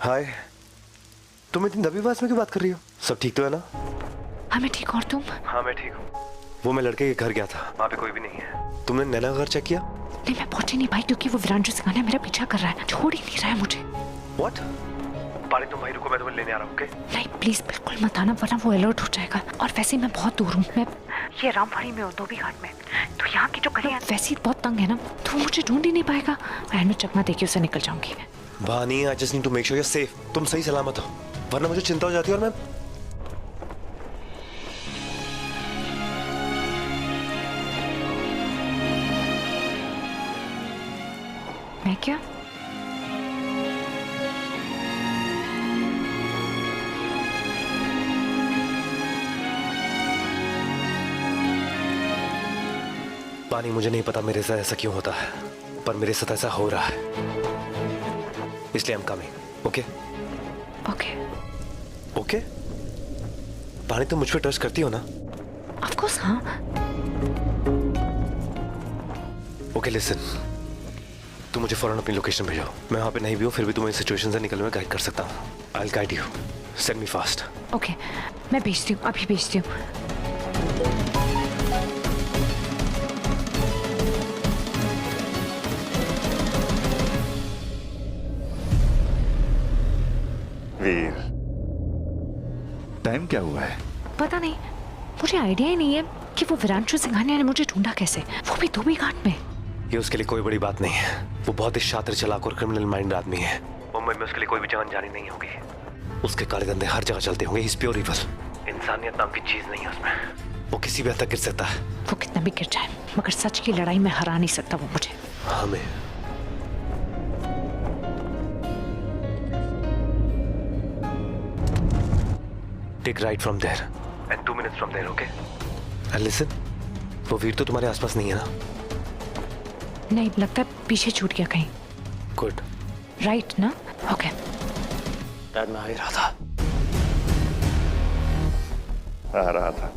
हाय, तुम इतनी दबी आवाज में क्यों बात कर रही हो? सब ठीक तो है ना? हाँ मैं ठीक, और तुम? हाँ मैं ठीक हूँ। वो मैं लड़के के घर गया था, वहाँ पे कोई भी नहीं है। तुमने नैना का घर चेक किया? नहीं, मैं पहुंच ही नहीं पाई क्योंकि वो विरांजू सिंघानिया मेरा पीछा कर रहा है, छोड़ ही नहीं रहा है मुझे। What? पानी तुम भाई रुको, मैं तुम्हें लेने आ रहा हूँ। ओके? नहीं प्लीज बिल्कुल मत आना, वरना वो अलर्ट हो जाएगा। और वैसे मैं बहुत दूर हूँ, मैं ये रामवाड़ी में हूँ, धोबी घाट में। तो यहाँ की जो गलियाँ वैसे ही बहुत तंग है ना, तो वो मुझे ढूंढ ही नहीं पाएगा। एंड में चकमा देके उसे निकल जाऊंगी। भानी, I just need to make sure you're safe. तुम सही सलामत हो, वरना मुझे चिंता हो जाती है। और मैं क्या? पानी, मुझे नहीं पता मेरे साथ ऐसा क्यों होता है, पर मेरे साथ ऐसा हो रहा है, इसलिए I'm coming. Okay? Okay okay? पानी, तुम मुझ पे ट्रस्ट करती हो ना? ऑफ कोर्स हाँ। ओके लिसन, तुम मुझे फौरन अपनी लोकेशन भेजो। मैं वहाँ पे नहीं भी हूँ, फिर भी तुम्हें इस सिचुएशन से निकलने में गाइड कर सकता हूँ। I will guide you, send me fast. Okay मैं भेजती हूँ, अभी भेजती हूँ। वीर, टाइम क्या हुआ है? पता नहीं, मुझे आइडिया ही नहीं है कि वो विरांजू सिंघानिया ने मुझे ढूंढा कैसे, वो भी धोबी घाट में। ये उसके लिए कोई बड़ी बात नहीं है। वो बहुत ही शातिर, चालाक और क्रिमिनल माइंड आदमी है। मुंबई में उसके लिए कोई भी जान जानी नहीं होगी। उसके काले धंधे हर जगह चलते होंगे। He's pure evil. इंसानियत नाम की चीज नहीं है उसमें। वो किसी भी हद तक गिर सकता है। वो कितना भी गिर जाए, मगर सच की लड़ाई में हरा नहीं सकता वो मुझे। हमें take right from there and 2 minutes from there, okay? And listen, वो वीर तो तुम्हारे आसपास नहीं है ना? नहीं, लगता है पीछे छूट गया कहीं। गुड। राइट ना? ओके। डैड, मैं आ ही रहा था। आ रहा था।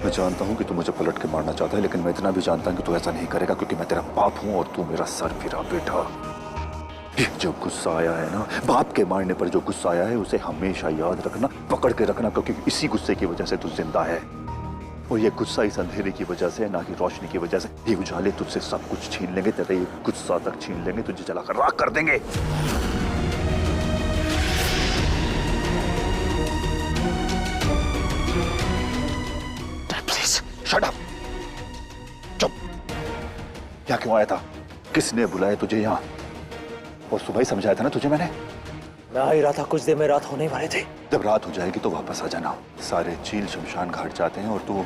मैं जानता हूं कि तू मुझे पलट के मारना चाहता है, लेकिन मैं इतना भी जानता हूं कि तू ऐसा नहीं करेगा, क्योंकि मैं तेरा बाप हूं और तू मेरा सर फिरा बेटा। ये जो गुस्सा आया है ना, बाप के मारने पर जो गुस्सा आया है, उसे हमेशा याद रखना, पकड़ के रखना, क्योंकि इसी गुस्से की वजह से तू जिंदा है। और ये गुस्सा इस अंधेरे की वजह से, ना कि रोशनी की वजह से। ये उजाले तुझसे सब कुछ छीन लेंगे, तेरा ये गुस्सा तक छीन लेंगे, तुझे जलाकर राख कर देंगे। प्लीज शट अप, चुप। यहाँ क्यों आया था? किसने बुलाया तुझे यहाँ? और सुबह ही समझाया था ना तुझे मैंने। मैं आ ही रहा था, कुछ देर में रात होने वाले थे। जब रात हो जाएगी तो वापस आ जाना। सारे चील शमशान घाट जाते हैं और तू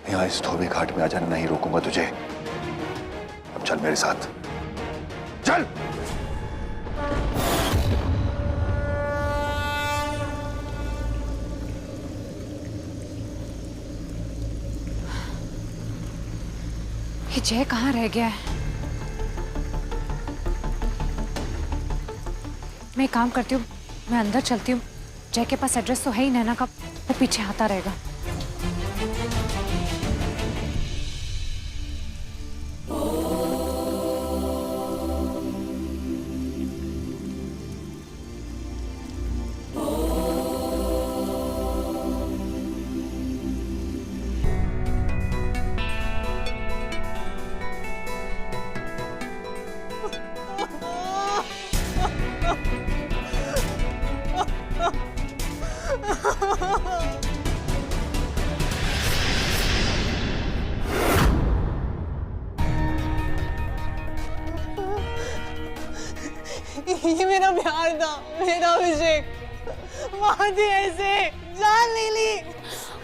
यहाँ इस धोबी घाट में आ जाना, नहीं रोकूंगा तुझे। अब चल मेरे साथ, चल। ये जय कहाँ रह गया है? मैं एक काम करती हूँ, मैं अंदर चलती हूँ। जय के पास एड्रेस तो है ही नैना का, वो पीछे आता रहेगा। ये मेरा प्यार था, मेरा अभिषेक। मार दी ऐसे, जान ले ली।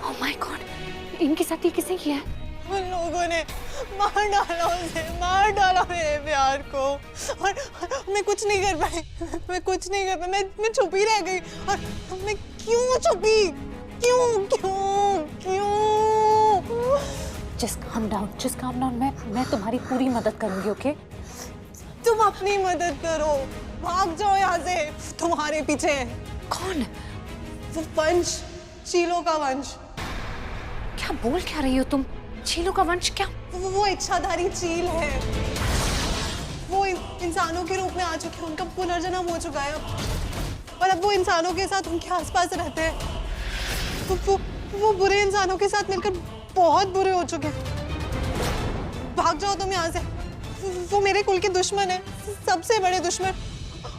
ओह माय गॉड, इनके साथ ये किसने किया है? उन लोगों ने मार डाला उसे, मार डाला मेरे प्यार को। और मैं कुछ नहीं कर पाई, मैं कुछ नहीं कर पाई। मैं छुपी रह गई। और मैं क्यों छुपी? क्यों क्यों क्यों? जस्ट काम डाउन, मैं तुम्हारी पूरी मदद करूंगी, ओके? तुम अपनी मदद करो, भाग जाओ यहाँ से। तुम्हारे पीछे कौन? वो वंश, चीलों का वंश। क्या बोल क्या रही हो तुम? चीलों का वंश क्या? वो इच्छाधारी चील है। वो इंसानों के रूप में आ चुके हैं, उनका पुनर्जन्म हो चुका है और अब वो इंसानों के साथ उनके आसपास रहते हैं। वो बुरे इंसानों के साथ मिलकर बहुत बुरे हो चुके हैं। भाग जाओ तुम यहाँ से। वो मेरे कुल के दुश्मन है, सबसे बड़े दुश्मन।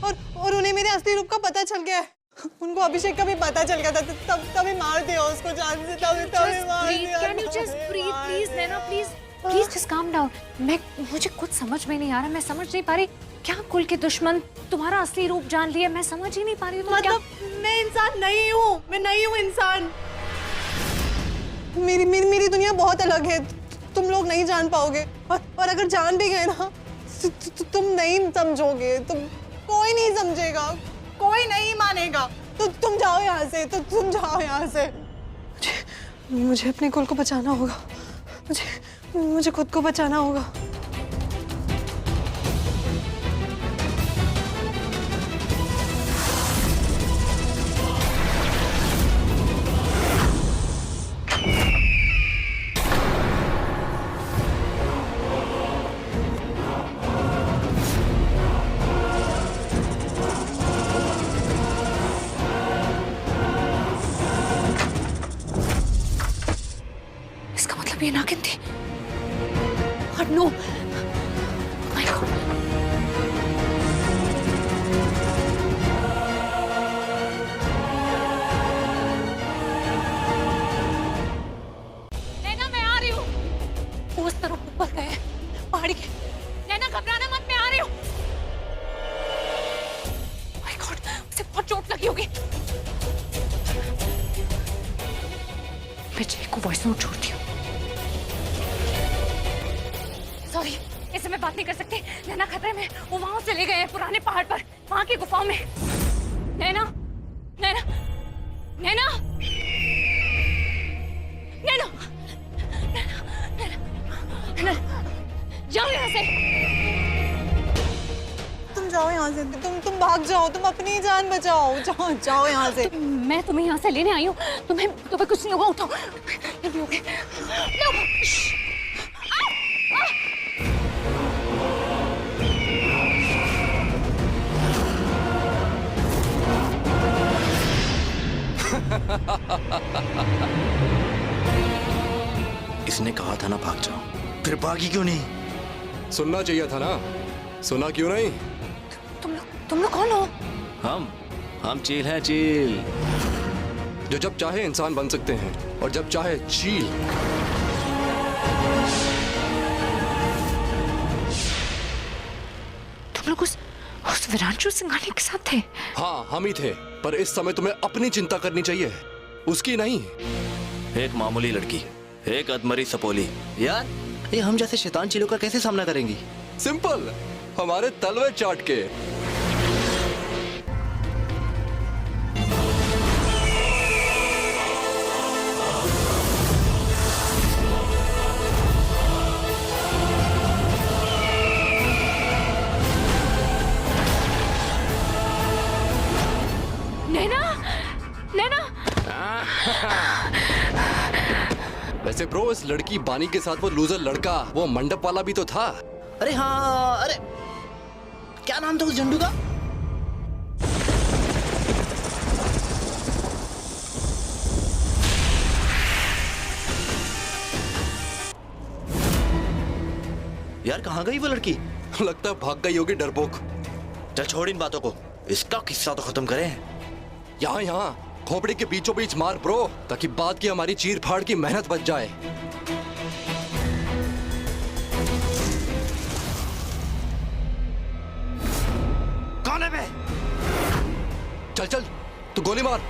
और उन्हें मेरे असली रूप का पता चल गया है। उनको अभिषेक का भी पता चल गया था, तभी मार दिया उसको जान से। तभी मार दिया। Can you just breathe, please, Naina, please just calm down. मुझे कुछ समझ में नहीं आ रहा, मैं समझ नहीं पा रही क्या कुल के दुश्मन तुम्हारा असली रूप जान लिया, मैं समझ ही नहीं पा रही हूँ। मतलब मैं इंसान नहीं हूँ, मैं नहीं हूँ इंसान। मेरी दुनिया बहुत अलग है, तुम लोग नहीं जान पाओगे। और अगर जान भी गए ना तो तुम नहीं समझोगे, कोई नहीं समझेगा, कोई नहीं मानेगा। तो तुम जाओ यहाँ से, तुम जाओ यहाँ से। मुझे अपने कुल को बचाना होगा, मुझे खुद को बचाना होगा। ये नागिन थी। God, no. My God. नैना, मैं आ रही हूँ। वो उस तरफ ऊपर गए पहाड़ी के। नैना, घबराना मत, मैं आ रही हूँ। My God, उसे बहुत चोट लगी होगी। मैं जय को वॉइस नोट छोड़ती हूँ। सॉरी, इससे मैं बात नहीं कर सकती। नैना खतरे में, वो वहां चले गए हैं पुराने पहाड़ पर, वहां की गुफाओं में। नैना, नैना, नैना, नैना, नैना, जाओ यहाँ से। तुम जाओ यहाँ से, तुम भाग जाओ, तुम अपनी जान बचाओ। जाओ यहाँ से। मैं तुम्हें यहाँ से लेने आई हूँ। तुम्हें कुछ नहीं होगा, उठाओ। इसने कहा था ना भाग जाओ, फिर भागी क्यों नहीं? सुनना चाहिए था ना, सुना क्यों नहीं? तुम लोग कौन हो? हम चील हैं, चील। जो जब चाहे इंसान बन सकते हैं और जब चाहे चील। तुम लोग उस विरांशु सिंघानिया के साथ थे? हाँ, हम ही थे, पर इस समय तुम्हें अपनी चिंता करनी चाहिए, उसकी नहीं। एक मामूली लड़की, एक अधमरी सपोली। यार, ये हम जैसे शैतान चीलों का कैसे सामना करेंगी? सिंपल, हमारे तलवे चाट के। नैना, नैना। वैसे ब्रो, इस लड़की बानी के साथ वो लूजर लड़का, वो मंडप वाला भी तो था। अरे हाँ, अरे क्या नाम था उस झंडू का? यार, कहाँ गई वो लड़की? लगता है भाग गई होगी डरपोक। चल छोड़ इन बातों को, इसका किस्सा तो खत्म करें। यहाँ खोपड़ी के बीचों बीच मार ब्रो, ताकि बाद की हमारी चीर फाड़ की मेहनत बच जाए। कौन है बे? चल, तू गोली मार।